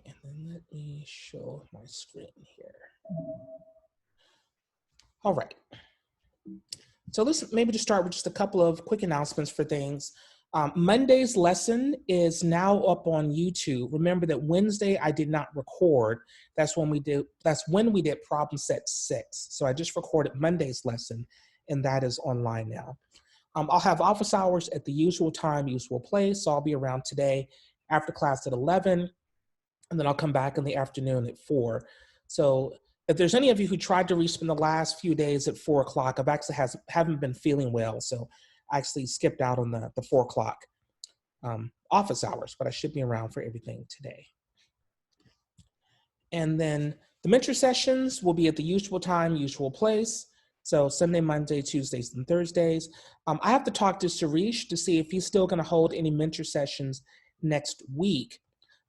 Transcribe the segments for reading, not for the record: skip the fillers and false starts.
and then let me show my screen here. All right. So let's maybe just start with just a couple of quick announcements for things. Monday's lesson is now up on YouTube. Remember that Wednesday I did not record. That's when we did problem set 6. So I just recorded Monday's lesson, and that is online now. I'll have office hours at the usual time, usual place. So I'll be around today after class at 11, and then I'll come back in the afternoon at 4. So if there's any of you who tried to reach me in the last few days at 4 o'clock, I've actually haven't been feeling well. So I actually skipped out on the 4 o'clock office hours, but I should be around for everything today. And then the mentor sessions will be at the usual time, usual place. So Sunday, Monday, Tuesdays, and Thursdays. I have to talk to Suresh to see if he's still going to hold any mentor sessions next week.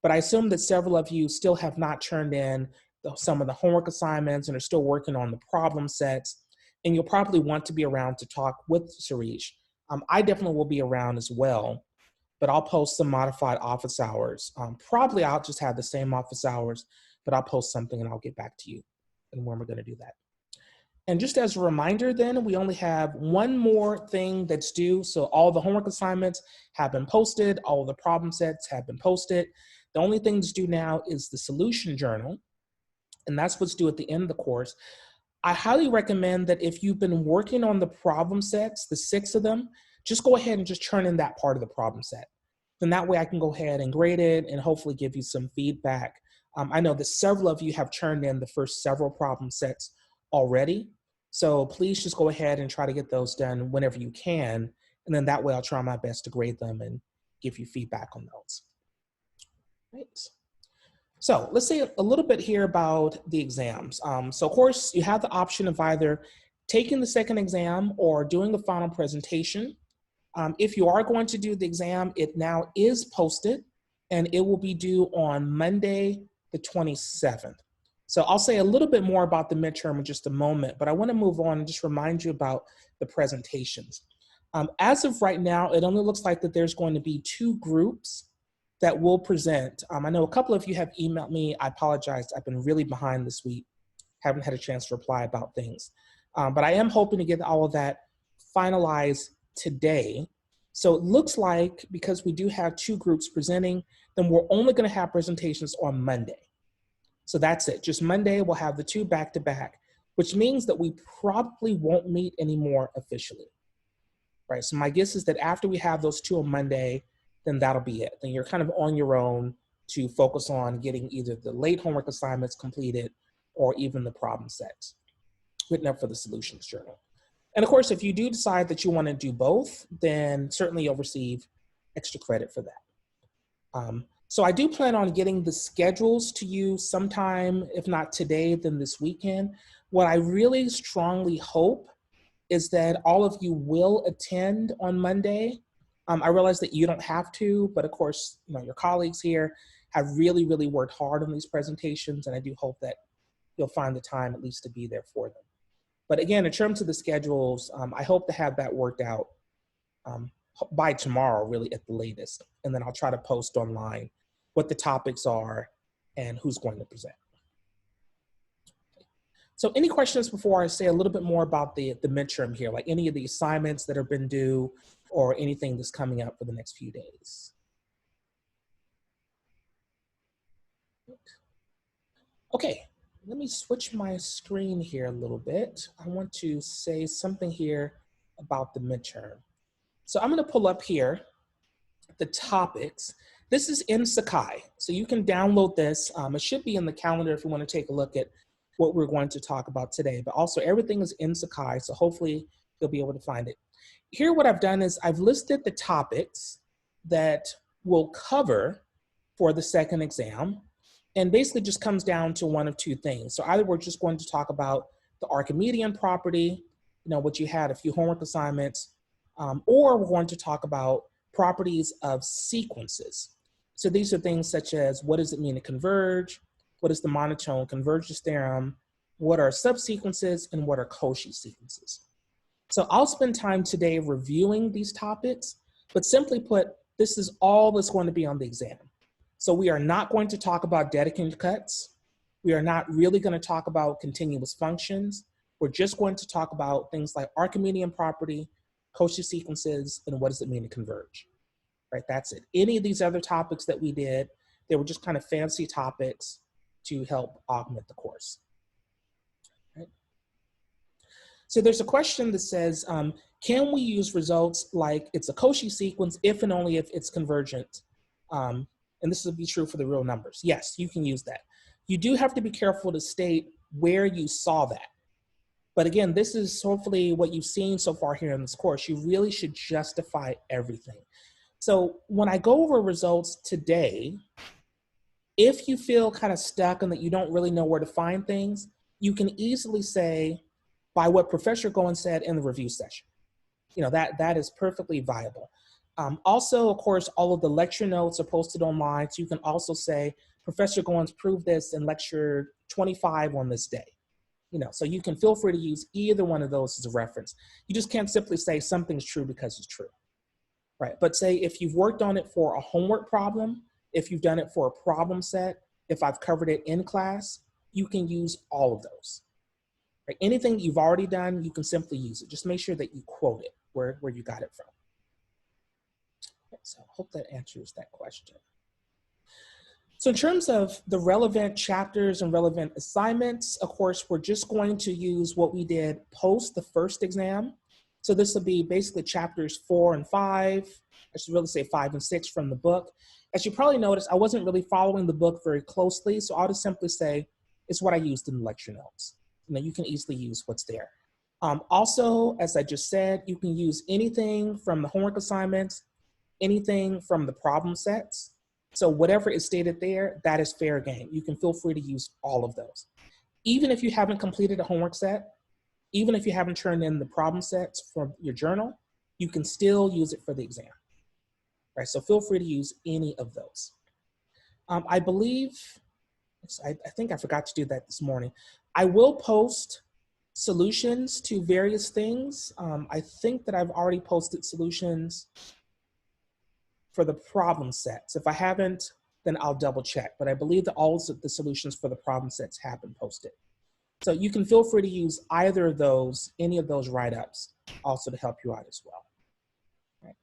But I assume that several of you still have not turned in some of the homework assignments and are still working on the problem sets. And you'll probably want to be around to talk with Suresh. I definitely will be around as well, but I'll post some modified office hours. Probably I'll just have the same office hours, but I'll post something and I'll get back to you and when we're going to do that. And just as a reminder then, we only have one more thing that's due. So all the homework assignments have been posted. All the problem sets have been posted. The only thing that's due now is the solution journal. And that's what's due at the end of the course. I highly recommend that if you've been working on the problem sets, the 6 of them, just go ahead and just turn in that part of the problem set. Then that way I can go ahead and grade it and hopefully give you some feedback. I know that several of you have turned in the first several problem sets already. So please just go ahead and try to get those done whenever you can. And then that way I'll try my best to grade them and give you feedback on those. Right. So let's say a little bit here about the exams. So of course you have the option of either taking the second exam or doing the final presentation. If you are going to do the exam, it now is posted and it will be due on Monday, the 27th. So I'll say a little bit more about the midterm in just a moment, but I want to move on and just remind you about the presentations. As of right now, it only looks like that there's going to be 2 groups that will present. I know a couple of you have emailed me. I apologize. I've been really behind this week. Haven't had a chance to reply about things. But I am hoping to get all of that finalized today. So it looks like because we do have 2 groups presenting, then we're only going to have presentations on Monday. So that's it. Just Monday, we'll have the 2 back-to-back, which means that we probably won't meet anymore officially. Right? So my guess is that after we have those 2 on Monday, then that'll be it. Then you're kind of on your own to focus on getting either the late homework assignments completed or even the problem sets written up for the solutions journal. And of course, if you do decide that you want to do both, then certainly you'll receive extra credit for that. So I do plan on getting the schedules to you sometime, if not today, then this weekend. What I really strongly hope is that all of you will attend on Monday. I realize that you don't have to, but of course, you know, your colleagues here have really, really worked hard on these presentations, and I do hope that you'll find the time at least to be there for them. But again, in terms of the schedules, I hope to have that worked out by tomorrow, really at the latest. And then I'll try to post online what the topics are and who's going to present. So any questions before I say a little bit more about the midterm here, like any of the assignments that have been due or anything that's coming up for the next few days? Okay, let me switch my screen here a little bit. I want to say something here about the midterm. So I'm gonna pull up here the topics. This is in Sakai, so you can download this. It should be in the calendar if you wanna take a look at what we're going to talk about today, but also everything is in Sakai, so hopefully you'll be able to find it. Here what I've done is I've listed the topics that we'll cover for the second exam, and basically just comes down to one of 2 things. So either we're just going to talk about the Archimedean property, you know, what you had a few homework assignments, or we're going to talk about properties of sequences. So these are things such as what does it mean to converge, what is the monotone convergence theorem, what are subsequences, and what are Koshi sequences. So I'll spend time today reviewing these topics, but simply put, this is all that's going to be on the exam. So we are not going to talk about Dedekind cuts. We are not really going to talk about continuous functions. We're just going to talk about things like Archimedean property, Koshi sequences, and what does it mean to converge, right? That's it. Any of these other topics that we did, they were just kind of fancy topics to help augment the course. Right? So there's a question that says, can we use results like it's a Koshi sequence if and only if it's convergent? And this will be true for the real numbers. Yes, you can use that. You do have to be careful to state where you saw that. But again, this is hopefully what you've seen so far here in this course. You really should justify everything. So when I go over results today, if you feel kind of stuck and that you don't really know where to find things, you can easily say by what Professor Goen said in the review session. You know, that is perfectly viable. Also, of course, all of the lecture notes are posted online. So you can also say, Professor Goen's proved this in lecture 25 on this day. You know, so you can feel free to use either one of those as a reference. You just can't simply say something's true because it's true, right? But say if you've worked on it for a homework problem, if you've done it for a problem set, if I've covered it in class, you can use all of those. Right? Anything you've already done, you can simply use it. Just make sure that you quote it where you got it from. Okay, so I hope that answers that question. So in terms of the relevant chapters and relevant assignments, of course, we're just going to use what we did post the first exam. So this will be basically chapters 4 and 5. I should really say 5 and 6 from the book. As you probably noticed, I wasn't really following the book very closely, so I'll just simply say it's what I used in the lecture notes. You know, you can easily use what's there. Also, as I just said, you can use anything from the homework assignments, anything from the problem sets. So whatever is stated there, that is fair game. You can feel free to use all of those. Even if you haven't completed a homework set, even if you haven't turned in the problem sets from your journal, you can still use it for the exam. Right, so feel free to use any of those. I believe, I think I forgot to do that this morning. I will post solutions to various things. I think that I've already posted solutions for the problem sets. If I haven't, then I'll double check. But I believe that all of the solutions for the problem sets have been posted. So you can feel free to use either of those, any of those write-ups also to help you out as well. Right.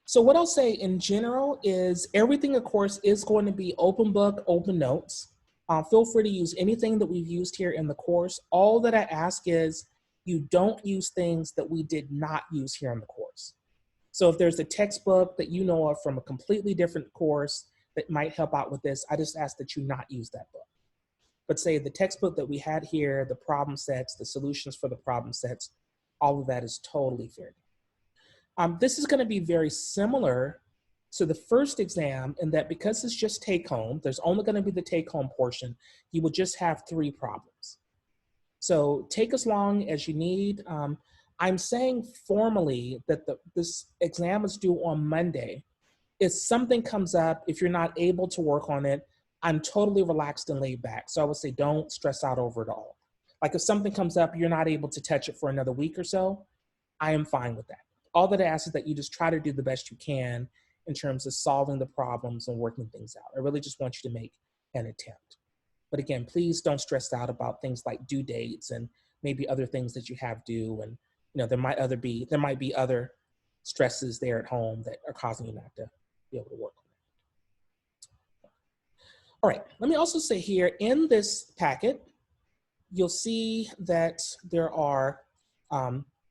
So what I'll say in general is everything, of course, is going to be open book, open notes. Feel free to use anything that we've used here in the course. All that I ask is you don't use things that we did not use here in the course. So if there's a textbook that you know of from a completely different course that might help out with this, I just ask that you not use that book. But say the textbook that we had here, the problem sets, the solutions for the problem sets, all of that is totally fair. This is going to be very similar to the first exam in that because it's just take home, there's only going to be the take home portion, you will just have 3 problems. So take as long as you need. I'm saying formally that this exam is due on Monday. If something comes up, if you're not able to work on it, I'm totally relaxed and laid back. So I would say don't stress out over it all. Like if something comes up, you're not able to touch it for another week or so, I am fine with that. All that I ask is that you just try to do the best you can in terms of solving the problems and working things out. I really just want you to make an attempt. But again, please don't stress out about things like due dates and maybe other things that you have due. And you know, there might be other stresses there at home that are causing you not to be able to work on it. All right, let me also say here in this packet, you'll see that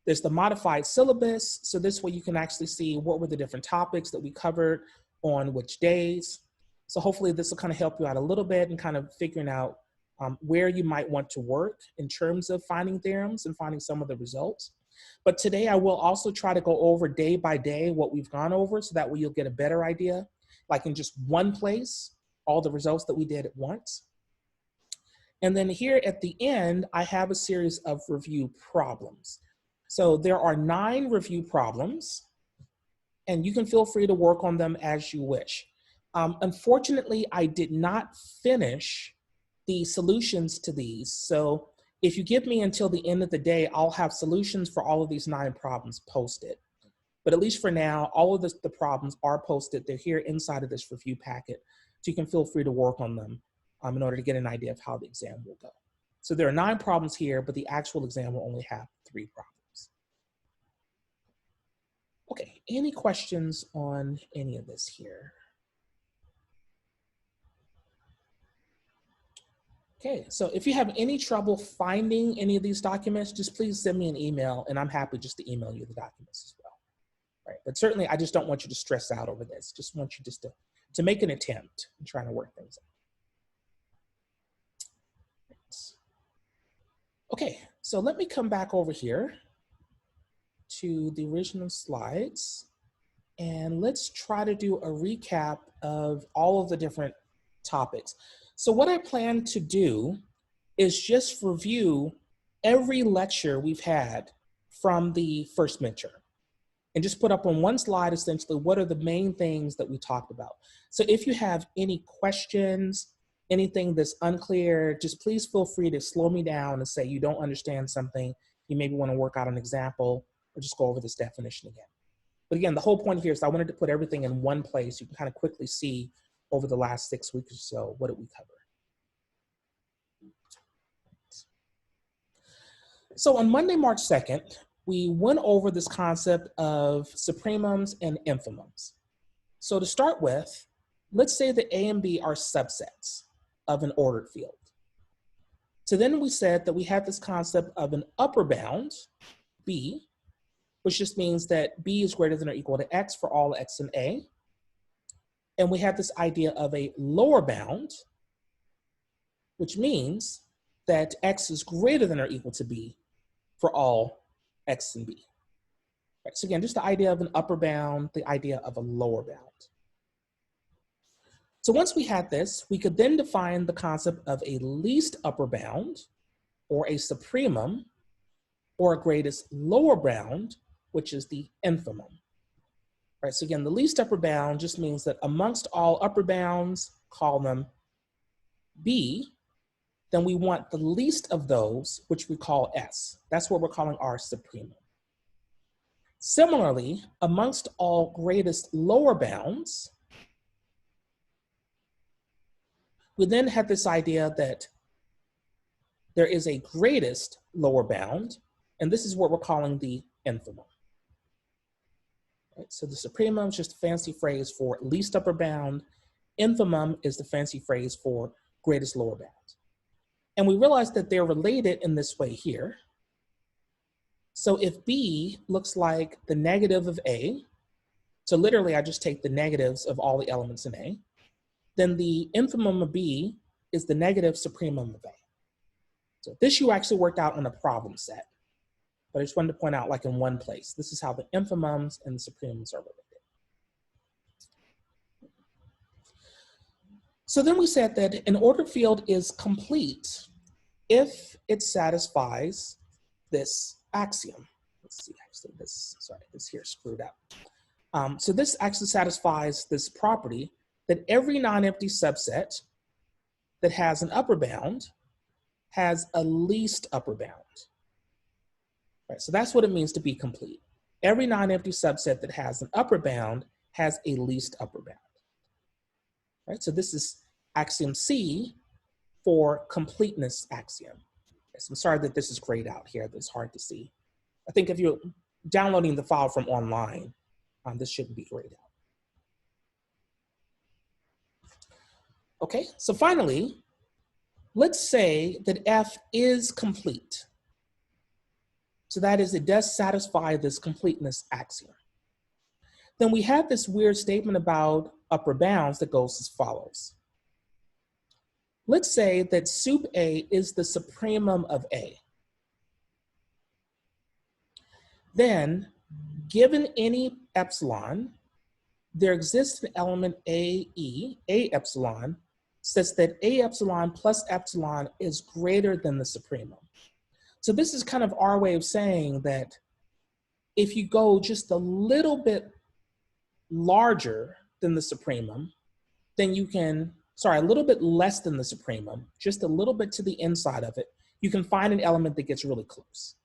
there's the modified syllabus. So this way you can actually see what were the different topics that we covered on which days. So hopefully this will kind of help you out a little bit in kind of figuring out where you might want to work in terms of finding theorems and finding some of the results. But today I will also try to go over day by day what we've gone over so that way you'll get a better idea, like in just one place, all the results that we did at once. And then here at the end, I have a series of review problems. So there are 9 review problems, and you can feel free to work on them as you wish. Unfortunately, I did not finish the solutions to these. So if you give me until the end of the day, I'll have solutions for all of these 9 problems posted. But at least for now, all of the problems are posted. They're here inside of this review packet. So you can feel free to work on them in order to get an idea of how the exam will go. So there are 9 problems here, but the actual exam will only have 3 problems. Okay, any questions on any of this here? Okay, so if you have any trouble finding any of these documents, just please send me an email and I'm happy just to email you the documents as well. Right, but certainly I just don't want you to stress out over this. Just want you just to make an attempt in trying to work things out. Okay, so let me come back over here to the original slides and let's try to do a recap of all of the different topics. So what I plan to do is just review every lecture we've had from the first midterm and just put up on one slide essentially what are the main things that we talked about. So if you have any questions, anything that's unclear, just please feel free to slow me down and say you don't understand something, you maybe want to work out an example or just go over this definition again. But again, the whole point here is I wanted to put everything in one place. You can kind of quickly see over the last 6 weeks or so, what did we cover? So on Monday, March 2nd, we went over this concept of supremums and infimums. So to start with, let's say that A and B are subsets of an ordered field. So then we said that we had this concept of an upper bound, B, which just means that B is greater than or equal to X for all X in A. And we have this idea of a lower bound, which means that X is greater than or equal to B for all X in B. Right, so again, just the idea of an upper bound, the idea of a lower bound. So once we had this, we could then define the concept of a least upper bound, or a supremum, or a greatest lower bound, which is the infimum. Right, so again, the least upper bound just means that amongst all upper bounds, call them B, then we want the least of those, which we call S. That's what we're calling our supremum. Similarly, amongst all greatest lower bounds, we then have this idea that there is a greatest lower bound, and this is what we're calling the infimum. Right, so the supremum is just a fancy phrase for least upper bound. Infimum is the fancy phrase for greatest lower bound. And we realize that they're related in this way here. So if B looks like the negative of A, so literally I just take the negatives of all the elements in A, then the infimum of B is the negative supremum of A. So this you actually worked out in a problem set, but I just wanted to point out like in one place. This is how the infimums and the supremums are related. So then we said that an ordered field is complete if it satisfies this axiom. Let's see, actually this here is screwed up. So this actually satisfies this property that every non-empty subset that has an upper bound has a least upper bound. Right, so that's what it means to be complete. Every non-empty subset that has an upper bound has a least upper bound. Right, so this is axiom C for completeness axiom. So I'm sorry that this is grayed out here, that's hard to see. I think if you're downloading the file from online, this shouldn't be grayed out. Okay, so finally, let's say that F is complete. So that is, it does satisfy this completeness axiom. Then we have this weird statement about upper bounds that goes as follows. Let's say that sup A is the supremum of A. Then, given any epsilon, there exists an element A epsilon, such that A epsilon plus epsilon is greater than the supremum. So this is kind of our way of saying that if you go just a little bit larger than the supremum, then you can, sorry, a little bit less than the supremum, just a little bit to the inside of it, you can find an element that gets really close.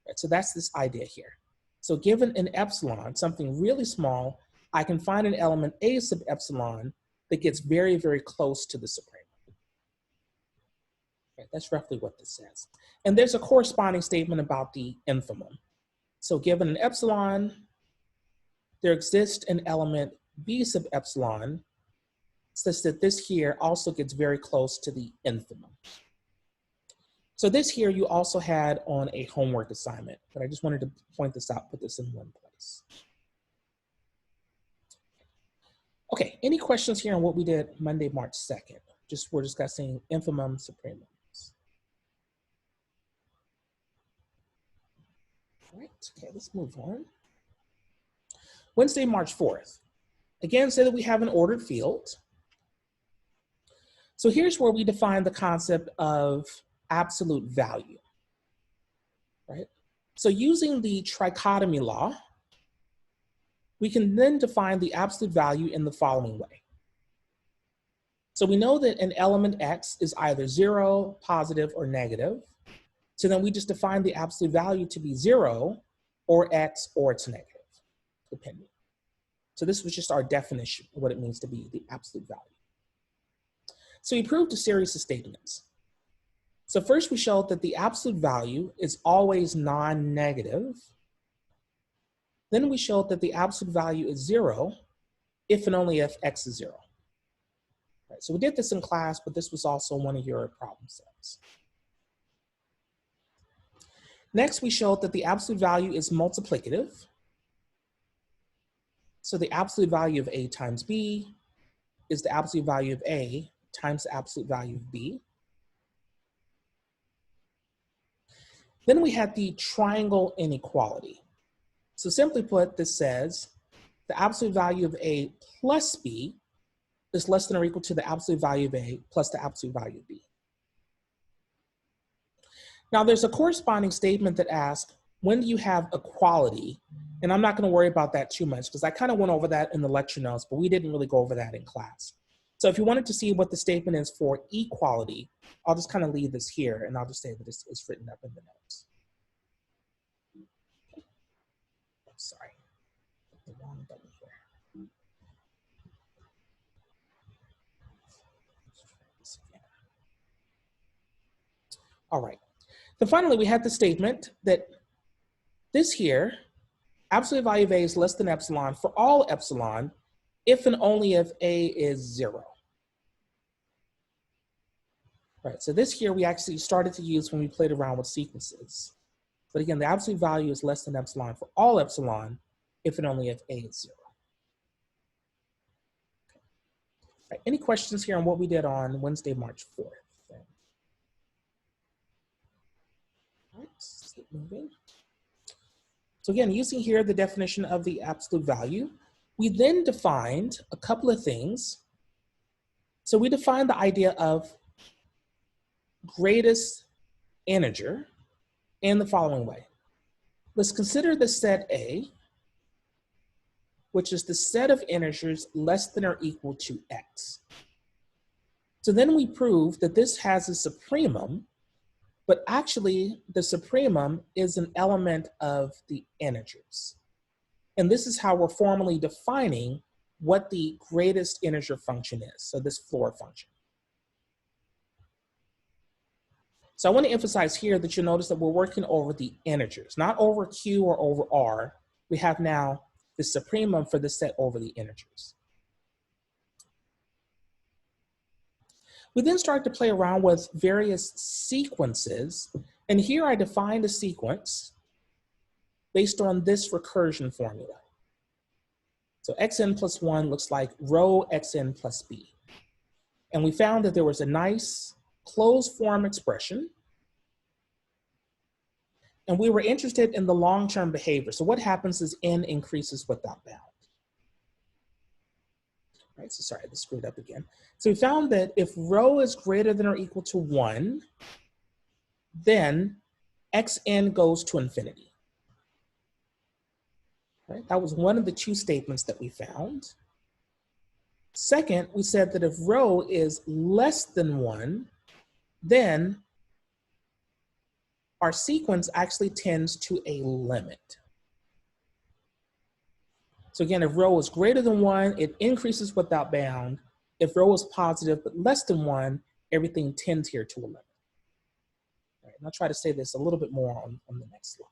Right, so that's this idea here. So given an epsilon, something really small, I can find an element A sub epsilon that gets very, very close to the supremum. Okay, that's roughly what this says. And there's a corresponding statement about the infimum. So given an epsilon, there exists an element B sub epsilon such that this here also gets very close to the infimum. So this here you also had on a homework assignment, but I just wanted to point this out, put this in one place. Okay, any questions here on what we did Monday, March 2nd? We're discussing infimum supremums. All right, okay, let's move on. Wednesday, March 4th. Again, say that we have an ordered field. So here's where we define the concept of absolute value, right? So using the trichotomy law, we can then define the absolute value in the following way. So we know that an element X is either 0, positive, or negative. So then we just define the absolute value to be 0, or X, or it's negative, depending. So this was just our definition of what it means to be the absolute value. So we proved a series of statements. So first we showed that the absolute value is always non-negative. Then we showed that the absolute value is 0 if and only if X is 0. Right, so we did this in class, but this was also one of your problem sets. Next, we showed that the absolute value is multiplicative. So the absolute value of A times B is the absolute value of A times the absolute value of B. Then we had the triangle inequality. So simply put, this says the absolute value of A plus B is less than or equal to the absolute value of A plus the absolute value of B. Now there's a corresponding statement that asks, when do you have equality? And I'm not going to worry about that too much because I kind of went over that in the lecture notes, but we didn't really go over that in class. So if you wanted to see what the statement is for equality, I'll just kind of leave this here and I'll just say that it's written up in the notes. Okay. I'm sorry, the wrong button here. Let's try this again. All right. Then finally, we had the statement that this here, absolute value of A is less than epsilon for all epsilon if and only if A is 0. Right, so this here we actually started to use when we played around with sequences. But again, the absolute value is less than epsilon for all epsilon if and only if A is 0. Okay. Right, any questions here on what we did on Wednesday, March 4th? All right, let's keep moving. So again, using here the definition of the absolute value, we then defined a couple of things. So we defined the idea of greatest integer in the following way. Let's consider the set A, which is the set of integers less than or equal to X. So then we prove that this has a supremum, but actually the supremum is an element of the integers. And this is how we're formally defining what the greatest integer function is, so this floor function. So I want to emphasize here that you'll notice that we're working over the integers, not over Q or over R. We have now the supremum for the set over the integers. We then start to play around with various sequences. And here I defined a sequence based on this recursion formula. So xn plus 1 looks like rho xn plus b. And we found that there was a nice closed form expression. And we were interested in the long-term behavior. So what happens is n increases without bound. Right, so sorry, I just screwed up again. So we found that if rho is greater than or equal to 1, then xn goes to infinity. Right, that was one of the two statements that we found. Second, we said that if rho is less than 1, then our sequence actually tends to a limit. So again, if rho is greater than 1, it increases without bound. If rho is positive but less than 1, everything tends here to a limit. All right, and I'll try to say this a little bit more on the next slide.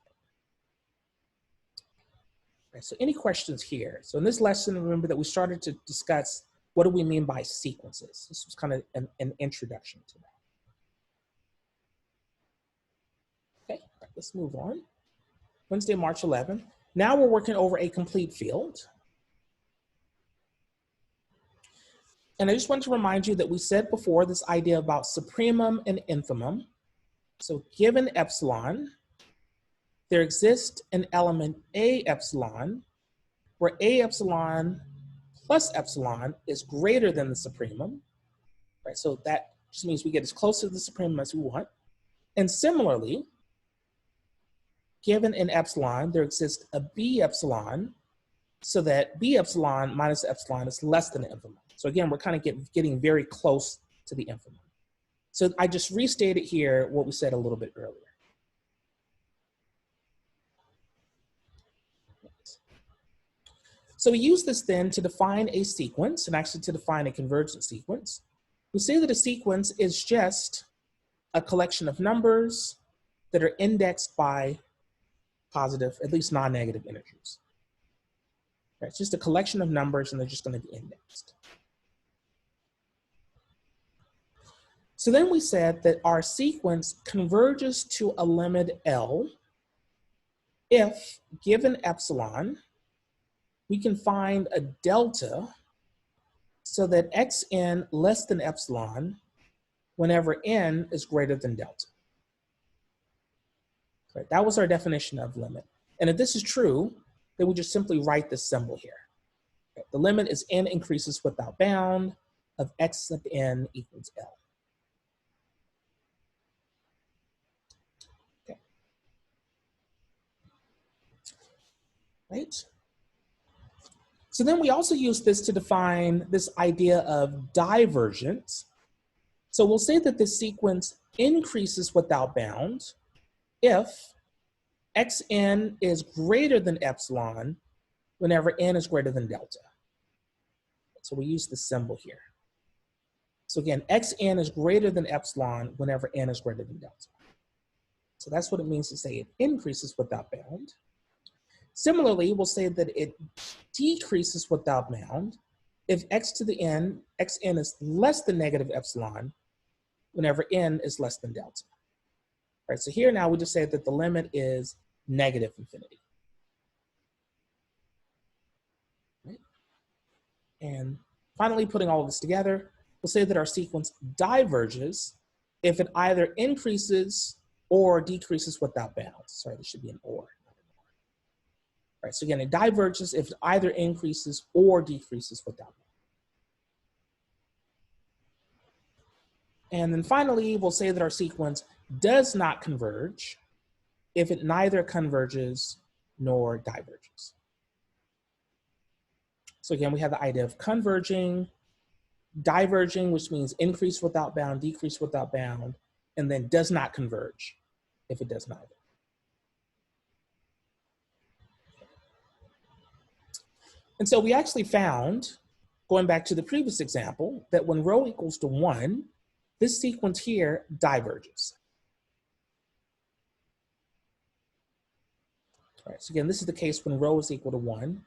All right, so any questions here? So in this lesson, remember that we started to discuss what do we mean by sequences. This was kind of an introduction to that. Okay, all right, let's move on. Wednesday, March 11th. Now we're working over a complete field. And I just want to remind you that we said before this idea about supremum and infimum. So given epsilon, there exists an element A epsilon, where A epsilon plus epsilon is greater than the supremum, right? So that just means we get as close to the supremum as we want. And similarly, given an epsilon, there exists a B epsilon, so that B epsilon minus epsilon is less than the infimum. So again, we're kind of getting very close to the infimum. So I just restated here what we said a little bit earlier. So we use this then to define a sequence, and actually to define a convergent sequence. We say that a sequence is just a collection of numbers that are indexed by positive, at least non-negative integers. Right, it's just a collection of numbers and they're just going to be indexed. So then we said that our sequence converges to a limit L if, given epsilon, we can find a delta so that xn less than epsilon whenever n is greater than delta. Right, that was our definition of limit. And if this is true, then we just simply write this symbol here. Right, the limit is n increases without bound of x sub n equals L. Okay. Right? So then we also use this to define this idea of divergence. So we'll say that this sequence increases without bound if xn is greater than epsilon whenever n is greater than delta. So we use the symbol here. So again, xn is greater than epsilon whenever n is greater than delta. So that's what it means to say it increases without bound. Similarly, we'll say that it decreases without bound if x to the n, xn is less than negative epsilon whenever n is less than delta. Right, so here now we just say that the limit is negative infinity. Right? And finally, putting all of this together, we'll say that our sequence diverges if it either increases or decreases without bounds. Sorry, there should be an or. Right, so again, it diverges if it either increases or decreases without bounds. And then finally, we'll say that our sequence does not converge if it neither converges nor diverges. So again, we have the idea of converging, diverging, which means increase without bound, decrease without bound, and then does not converge if it does neither. And so we actually found, going back to the previous example, that when rho equals to 1, this sequence here diverges. All right, so again, this is the case when rho is equal to 1.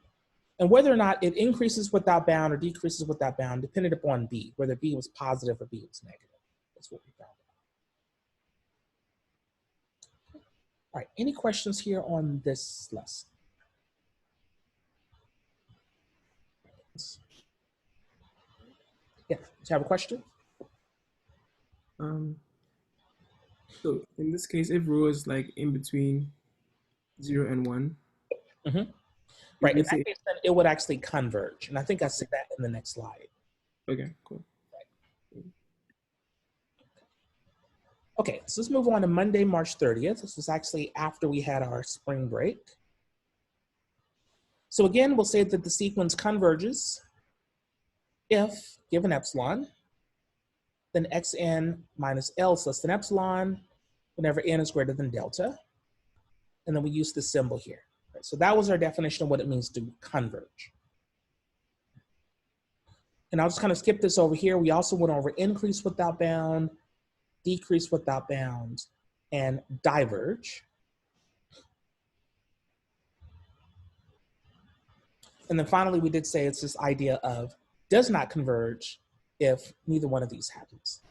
And whether or not it increases without bound or decreases without bound depended upon B, whether B was positive or B was negative. That's what we found. All right, any questions here on this lesson? Yeah, do you have a question? So in this case, if rho is like in between 0 and 1, right, in that case, then it would actually converge. And I think I said that in the next slide. Okay, cool. Okay, so let's move on to Monday, March 30th. This was actually after we had our spring break. So again, we'll say that the sequence converges if, given epsilon, then xn minus L is less than epsilon whenever n is greater than delta. And then we use this symbol here. Right, so that was our definition of what it means to converge. And I'll just kind of skip this over here. We also went over increase without bound, decrease without bounds, and diverge. And then finally, we did say it's this idea of does not converge if neither one of these happens.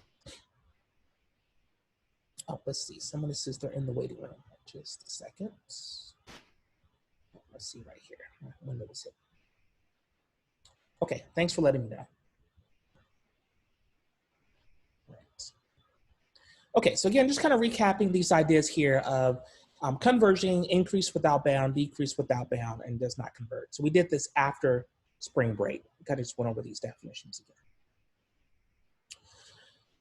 Oh, let's see. Someone says they're in the waiting room. Just a second. Let's see right here. My window was hit. Okay, thanks for letting me know. Right. Okay, so again, just kind of recapping these ideas here of converging, increase without bound, decrease without bound, and does not converge. So we did this after spring break. We kind of just went over these definitions again.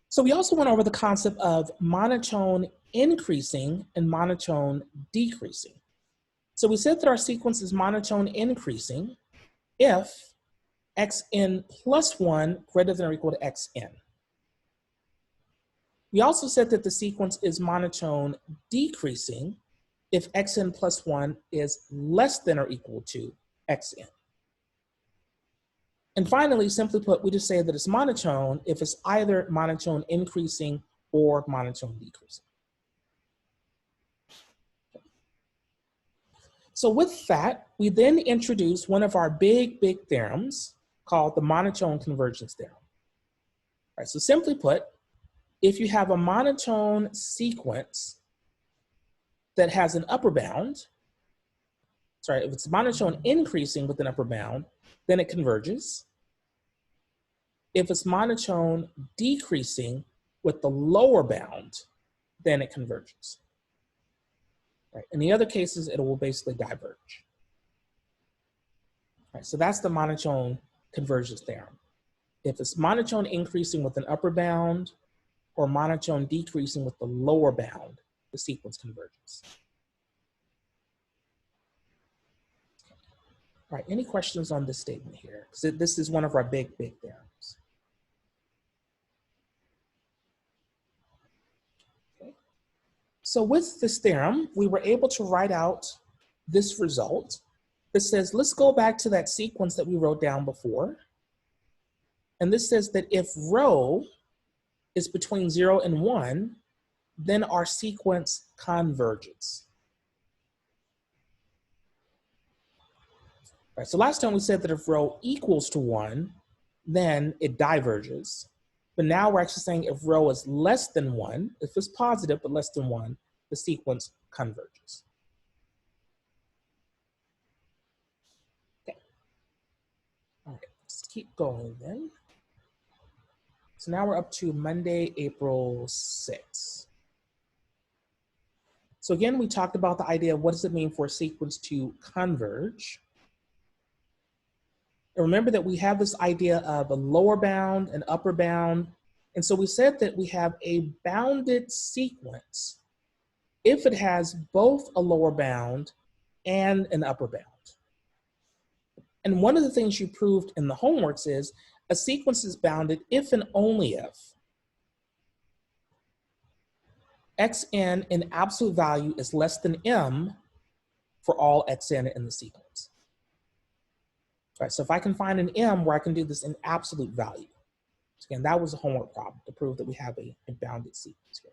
So we also went over the concept of monotone increasing and monotone decreasing. So we said that our sequence is monotone increasing if xn plus 1 greater than or equal to xn. We also said that the sequence is monotone decreasing if xn plus 1 is less than or equal to xn. And finally, simply put, we just say that it's monotone if it's either monotone increasing or monotone decreasing. So with that, we then introduce one of our big theorems called the monotone convergence theorem. All right, so simply put, if you have a monotone sequence that has an upper bound, sorry, if it's monotone increasing with an upper bound, then it converges. If it's monotone decreasing with the lower bound, then it converges. Right. In the other cases, it will basically diverge. Right, so that's the monotone convergence theorem. If it's monotone increasing with an upper bound or monotone decreasing with the lower bound, the sequence converges. All right, any questions on this statement here? Because this is one of our big theorems. Okay. So with this theorem, we were able to write out this result that says, let's go back to that sequence that we wrote down before. And this says that if rho is between 0 and 1, then our sequence converges. Right, so last time we said that if rho equals to 1, then it diverges. But now we're actually saying if rho is less than 1, if it's positive but less than 1, the sequence converges. Okay. All right, let's keep going then. So now we're up to Monday, April 6th. So again, we talked about the idea of what does it mean for a sequence to converge. And remember that we have this idea of a lower bound and upper bound. And so we said that we have a bounded sequence if it has both a lower bound and an upper bound. And one of the things you proved in the homeworks is a sequence is bounded if and only if xn in absolute value is less than m for all xn in the sequence. Right, so if I can find an m where I can do this in absolute value. So again, that was a homework problem to prove that we have a bounded sequence here.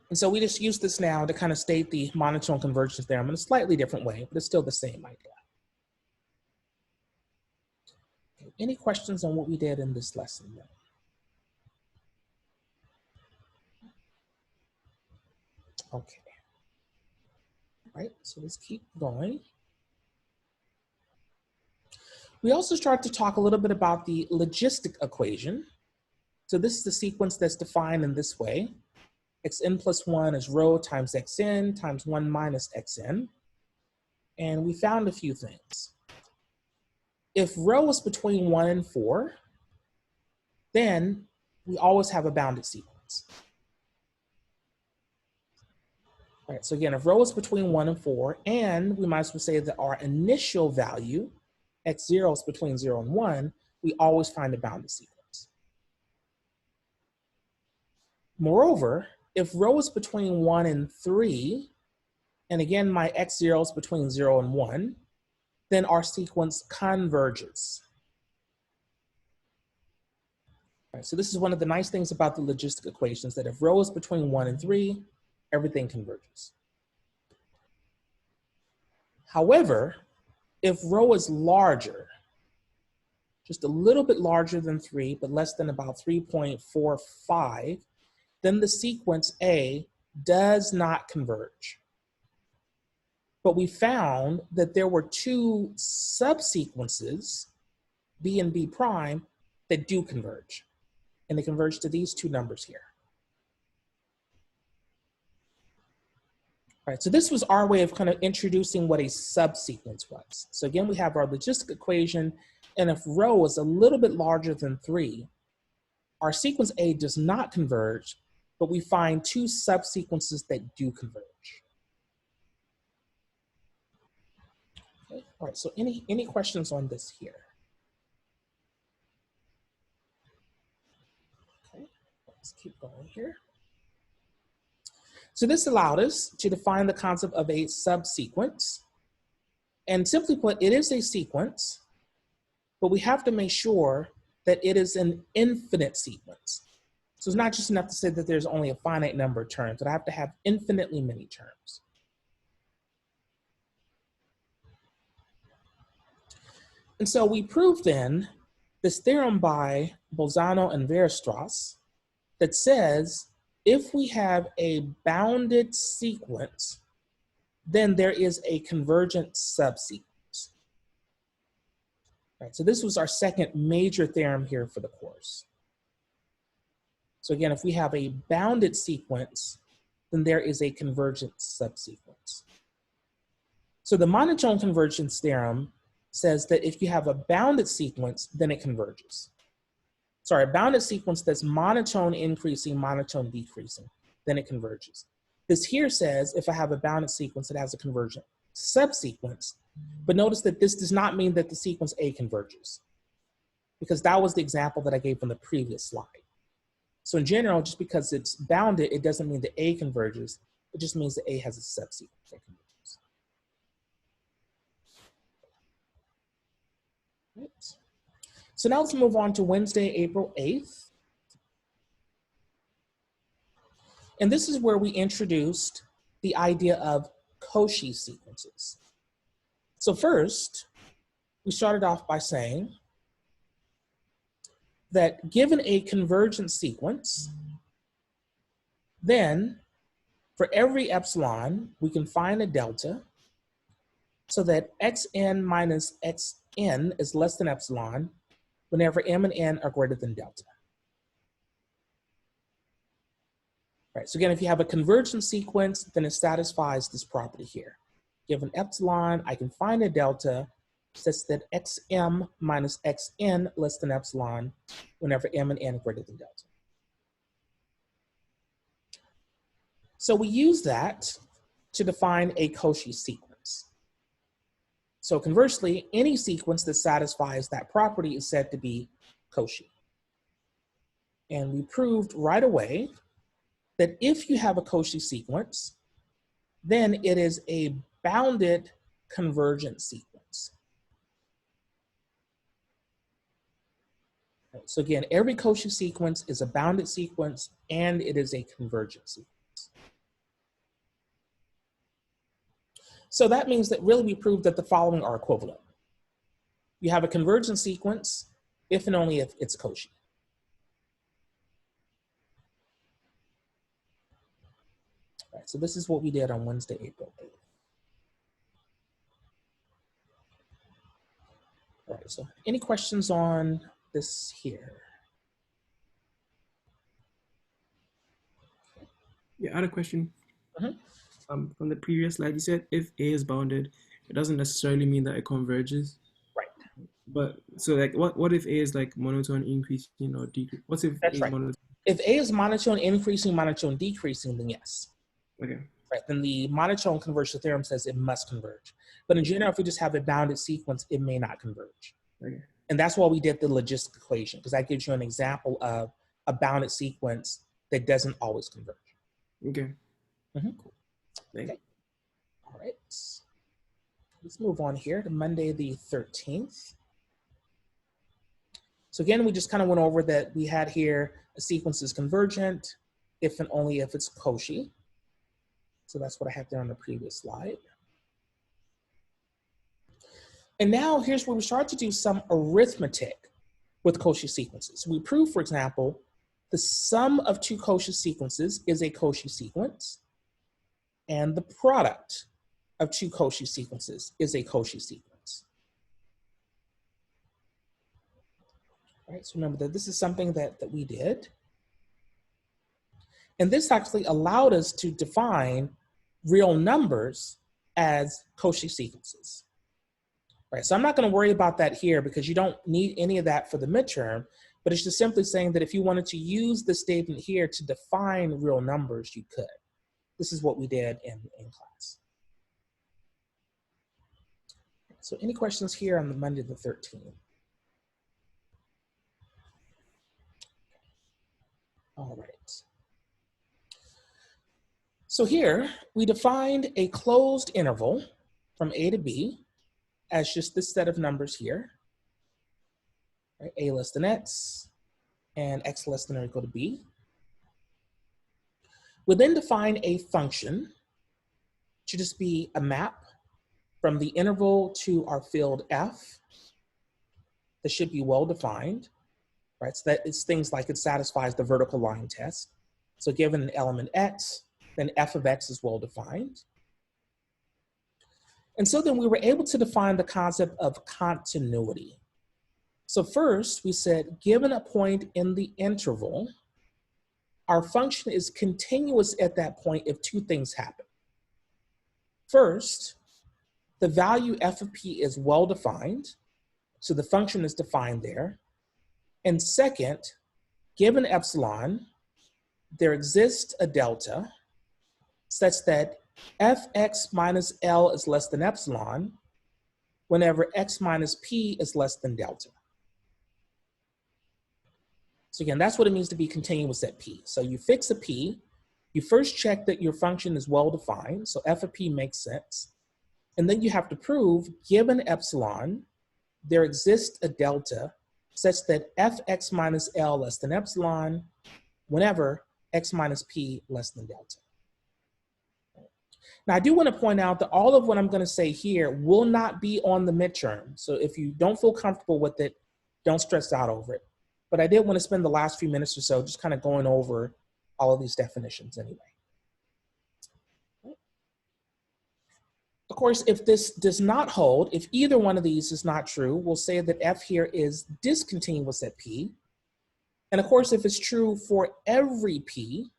And so we just use this now to kind of state the monotone convergence theorem in a slightly different way, but it's still the same idea. Okay, any questions on what we did in this lesson then? Okay. All right, so let's keep going. We also start to talk a little bit about the logistic equation. So this is the sequence that's defined in this way. Xn plus 1 is rho times xn times 1 minus xn. And we found a few things. If rho is between 1 and 4, then we always have a bounded sequence. All right, so again, if rho is between 1 and 4, and we might as well say that our initial value, x0 is between 0 and 1, we always find a bounded sequence. Moreover, if rho is between 1 and 3, and again, my x0 is between 0 and 1, then our sequence converges. Right, so this is one of the nice things about the logistic equations, that if rho is between 1 and 3, everything converges. However, if rho is larger, just a little bit larger than 3, but less than about 3.45, then the sequence A does not converge. But we found that there were two subsequences, B and B prime, that do converge. And they converge to these two numbers here. All right, so this was our way of kind of introducing what a subsequence was. So again, we have our logistic equation, and if rho is a little bit larger than 3, our sequence A does not converge, but we find two subsequences that do converge. Okay. All right, so any questions on this here? Okay, let's keep going here. So this allowed us to define the concept of a subsequence. And simply put, it is a sequence, but we have to make sure that it is an infinite sequence. So it's not just enough to say that there's only a finite number of terms, but I have to have infinitely many terms. And so we proved then this theorem by Bolzano and Weierstrass that says if we have a bounded sequence, then there is a convergent subsequence. Right, so this was our second major theorem here for the course. So again, if we have a bounded sequence, then there is a convergent subsequence. So the monotone convergence theorem says that if you have a bounded sequence, then it converges. Sorry, a bounded sequence that's monotone increasing, monotone decreasing, then it converges. This here says if I have a bounded sequence, it has a convergent subsequence. But notice that this does not mean that the sequence A converges, because that was the example that I gave from the previous slide. So in general, just because it's bounded, it doesn't mean that A converges. It just means that A has a subsequence that converges. Right. So now let's move on to Wednesday, April 8th. And this is where we introduced the idea of Koshi sequences. So first, we started off by saying that given a convergent sequence, then for every epsilon, we can find a delta so that xn minus xn is less than epsilon whenever m and n are greater than delta. Right, so again, if you have a convergent sequence, then it satisfies this property here. Given epsilon, I can find a delta such that xm minus xn less than epsilon whenever m and n are greater than delta. So we use that to define a Koshi sequence. So conversely, any sequence that satisfies that property is said to be Koshi. And we proved right away that if you have a Koshi sequence, then it is a bounded convergent sequence. So again, every Koshi sequence is a bounded sequence and it is a convergent sequence. So that means that really we proved that the following are equivalent. You have a convergent sequence if and only if it's Koshi. All right, so this is what we did on Wednesday, April 8th. All right, so any questions on this here? Yeah, I had a question. From the previous slide, you said if A is bounded, it doesn't necessarily mean that it converges. Right. But so like, what if A is like monotone increasing or decreasing? What's if That's A right. is monotone? If A is monotone increasing, monotone decreasing, then yes. Okay. Right, then the monotone convergence theorem says it must converge. But in general, if we just have a bounded sequence, it may not converge. Okay. And that's why we did the logistic equation, because that gives you an example of a bounded sequence that doesn't always converge. Okay. Cool. Thanks. Okay. All right. Let's move on here to Monday the 13th. So again, we just kind of went over that we had here a sequence is convergent if and only if it's Koshi. So that's what I had there on the previous slide. And now here's where we start to do some arithmetic with Koshi sequences. We prove, for example, the sum of two Koshi sequences is a Koshi sequence, and the product of two Koshi sequences is a Koshi sequence. All right, so remember that this is something that we did. And this actually allowed us to define real numbers as Koshi sequences. Right, so I'm not going to worry about that here because you don't need any of that for the midterm, but it's just simply saying that if you wanted to use the statement here to define real numbers, you could. This is what we did in class. So any questions here on the Monday the 13th? All right. So here we defined a closed interval from A to B as just this set of numbers here, right? A less than X and X less than or equal to B. We then define a function to just be a map from the interval to our field F that should be well defined, right? So that it's things like it satisfies the vertical line test. So given an element X, then F of X is well defined. And so then we were able to define the concept of continuity. So first we said, given a point in the interval, our function is continuous at that point if two things happen. First, the value f of p is well defined, so the function is defined there. And second, given epsilon, there exists a delta such that fx minus L is less than epsilon whenever x minus p is less than delta. So again, that's what it means to be continuous at p. So you fix a p, you first check that your function is well defined, so f of p makes sense. And then you have to prove, given epsilon, there exists a delta such that fx minus L less than epsilon whenever x minus p less than delta. Now I do want to point out that all of what I'm going to say here will not be on the midterm. So if you don't feel comfortable with it, don't stress out over it. But I did want to spend the last few minutes or so just kind of going over all of these definitions anyway. Of course, if this does not hold, if either one of these is not true, we'll say that f here is discontinuous at p. And of course, if it's true for every p,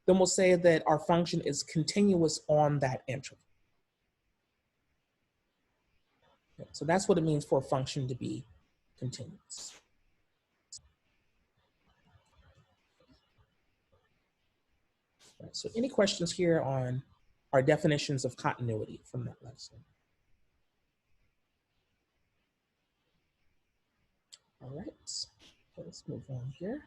then we'll say that our function is continuous on that interval. So that's what it means for a function to be continuous. Right, so any questions here on our definitions of continuity from that lesson? All right, let's move on here.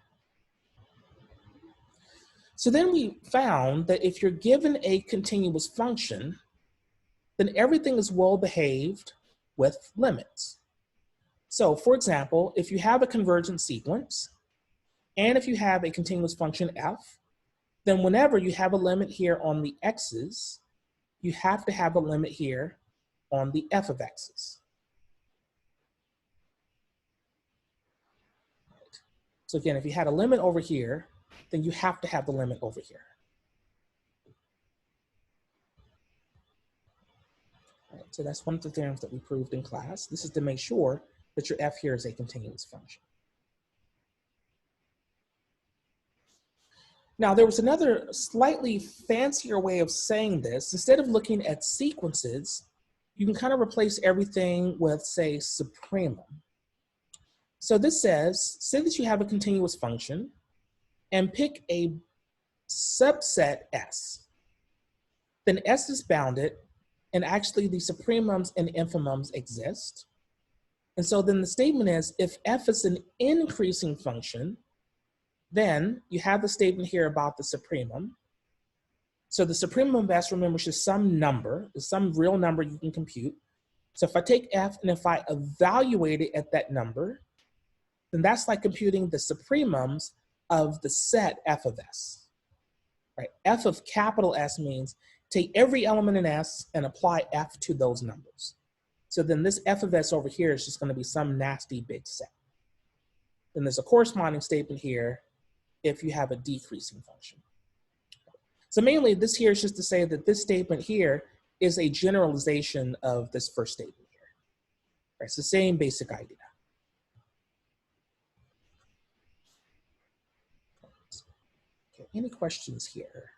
So then we found that if you're given a continuous function, then everything is well behaved with limits. So for example, if you have a convergent sequence, and if you have a continuous function f, then whenever you have a limit here on the x's, you have to have a limit here on the f of x's. Right. So again, if you had a limit over here, then you have to have the limit over here. Right, so that's one of the theorems that we proved in class. This is to make sure that your f here is a continuous function. Now, there was another slightly fancier way of saying this. Instead of looking at sequences, you can kind of replace everything with, say, supremum. So this says, say that you have a continuous function and pick a subset S. Then S is bounded, and actually the supremums and infimums exist. And so then the statement is, if f is an increasing function, then you have the statement here about the supremum. So the supremum of S, remember, is just some number, is some real number you can compute. So if I take F and if I evaluate it at that number, then that's like computing the supremums of the set F of S, right? F of capital S means take every element in S and apply F to those numbers. So then this F of S over here is just going to be some nasty big set. Then there's a corresponding statement here if you have a decreasing function. So mainly this here is just to say that this statement here is a generalization of this first statement here. Right, it's the same basic idea. Okay, any questions here?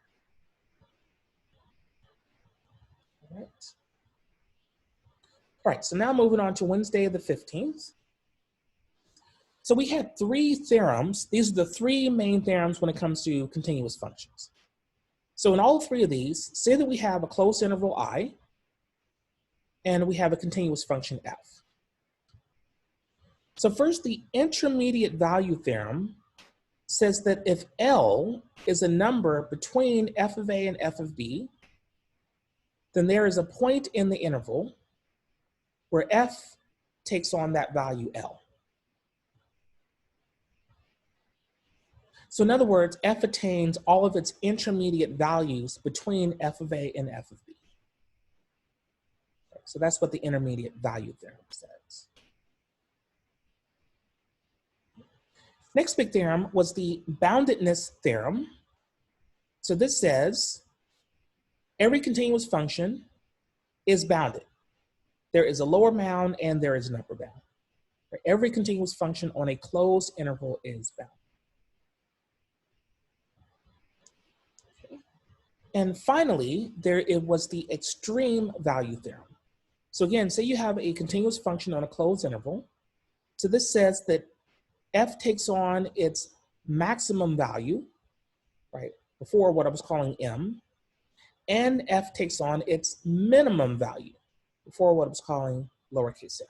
All right. All right, so now moving on to Wednesday the 15th. So we had 3 theorems. These are the 3 main theorems when it comes to continuous functions. So in all 3 of these, say that we have a closed interval I, and we have a continuous function f. So first, the intermediate value theorem says that if L is a number between f of A and f of B, then there is a point in the interval where f takes on that value L. So in other words, f attains all of its intermediate values between f of A and f of B. So that's what the intermediate value theorem says. Next big theorem was the boundedness theorem. So this says every continuous function is bounded. There is a lower bound and there is an upper bound. Every continuous function on a closed interval is bounded. Okay. And finally, it was the extreme value theorem. So again, say you have a continuous function on a closed interval. So this says that f takes on its maximum value, right, before what I was calling m, and f takes on its minimum value, before what I was calling lowercase m.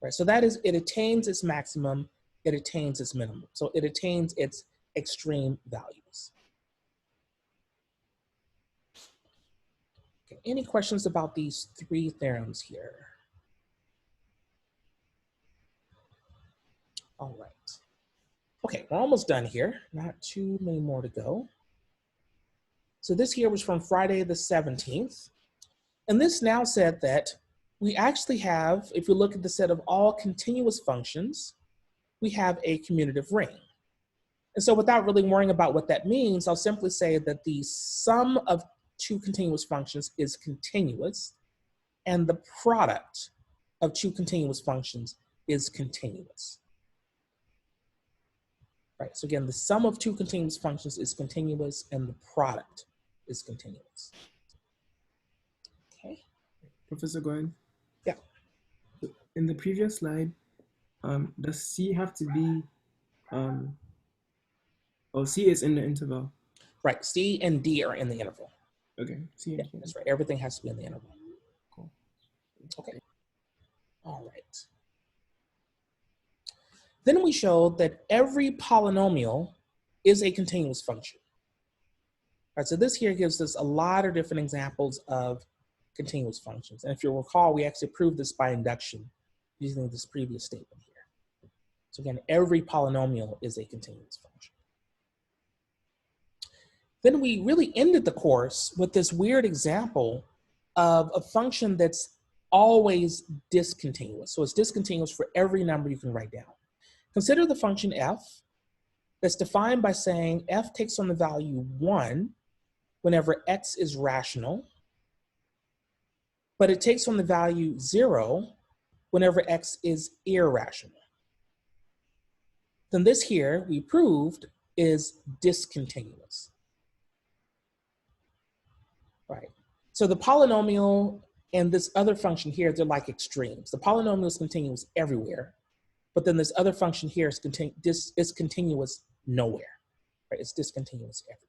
Right, so that is, it attains its maximum, it attains its minimum. So it attains its extreme values. Okay, any questions about these 3 theorems here? All right. Okay, we're almost done here. Not too many more to go. So this here was from Friday the 17th. And this now said that we actually have, if you look at the set of all continuous functions, we have a commutative ring. And so without really worrying about what that means, I'll simply say that the sum of 2 continuous functions is continuous, and the product of 2 continuous functions is continuous. Right, so again, the sum of 2 continuous functions is continuous, and the product is continuous. Okay. Professor Gwen? Yeah. In the previous slide, does C have to be, C is in the interval? Right, C and D are in the interval. Okay, C and D. That's right, everything has to be in the interval. Cool. Okay, all right. Then we showed that every polynomial is a continuous function. All right, so this here gives us a lot of different examples of continuous functions. And if you recall, we actually proved this by induction using this previous statement here. So again, every polynomial is a continuous function. Then we really ended the course with this weird example of a function that's always discontinuous. So it's discontinuous for every number you can write down. Consider the function f that's defined by saying f takes on the value 1 whenever x is rational, but it takes on the value 0 whenever x is irrational. Then this here, we proved, is discontinuous. Right. So the polynomial and this other function here, they're like extremes. The polynomial is continuous everywhere, but then this other function here is continuous nowhere. Right? It's discontinuous everywhere.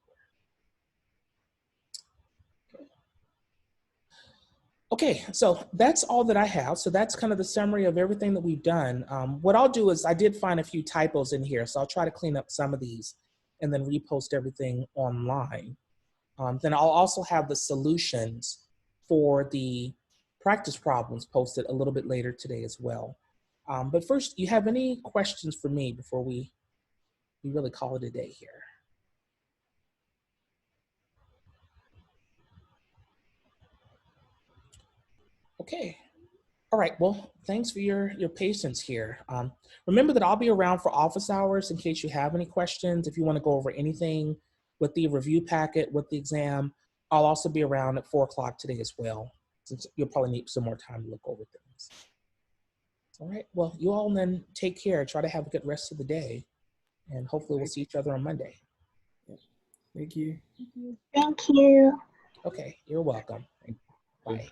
Okay, so that's all that I have. So that's kind of the summary of everything that we've done. What I'll do is I did find a few typos in here, so I'll try to clean up some of these and then repost everything online. Then I'll also have the solutions for the practice problems posted a little bit later today as well. But first, you have any questions for me before we really call it a day here? Okay. All right, well, thanks for your patience here. Remember that I'll be around for office hours in case you have any questions. If you want to go over anything with the review packet, with the exam, I'll also be around at 4 o'clock today as well, since you'll probably need some more time to look over things. All right, well, you all then take care. Try to have a good rest of the day, and hopefully we'll see each other on Monday. Thank you. Thank you. Okay, you're welcome. Bye.